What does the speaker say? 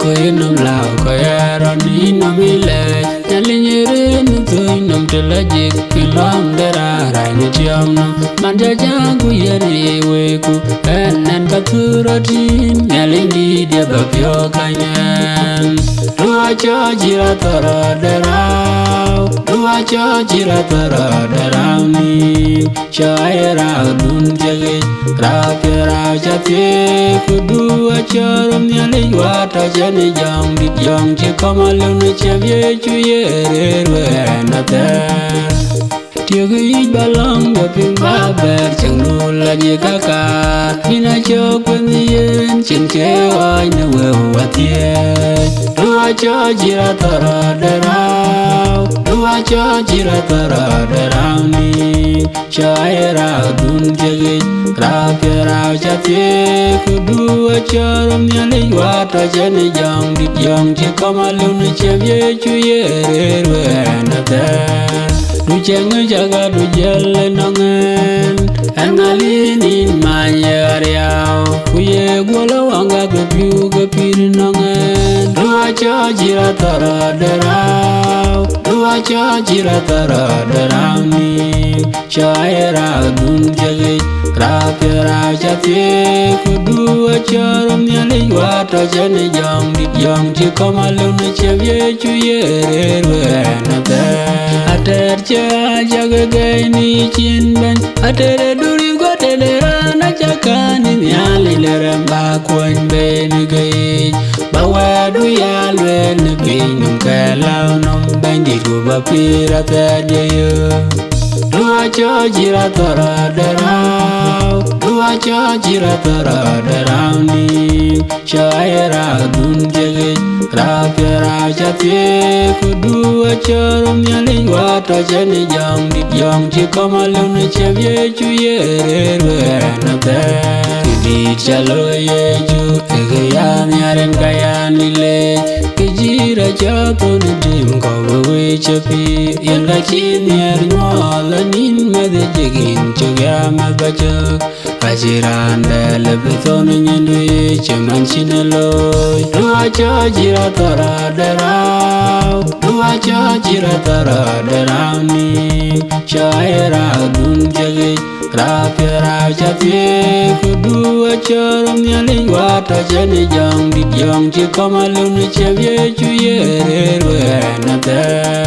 koi nom lao koi aroni nomile nyalinyere nutoi nom telajik kilom dera rani tiamno manja jagu yeri weku enen katuratin nyalindi dia babyo kanyen dua jira tara derau dua jira tara derau ni shaira dun jage rapera jate kudua charom nyali wata jani jang dit jang che kamalun chevye chuye na ter tiagi balang gaping baber cengula je kakar bina chokwen yen ceng cewai na wewatie dua jira tara derau dua jira tara derau ni shaira dun jage rapera jate kudua charom nyali wata jani jang dit jang che kamalun chevye chuye na ter du cheng jaga du jel nongen analinin manyariao kuye gola wanga gpiu gpir nongen dua jira tara derau dua jira tara derau ni shaira dun jage rapera jate kudua charom nyali wata jani jang dit jang che kamalun chevye chuye na ter jaga ni chinban atere duri gotere rana jakani nyali leramba kwen ben gay bawadu yalwe ne binum kalaw nom bandi ruba pira tajayo dua jira tara derau dua jira tara derau ni shaira dun jage rapera jate kudua charom nyali wata jani jang dit jang che kamalun chevye chuye na ter di chalo ye ju egayan yaren kayan lile kijira jatun dim kawe chapi yanga chinyer nyala nin mede jegin chugya mabachak ajiranda lebeton nyindui chaman chinaloy dua jira tara derau dua jira tara derau ni shaira dun jage rapera jate kudua charom nyali wata jani jang dit jang che kamalun chevye chuye na ter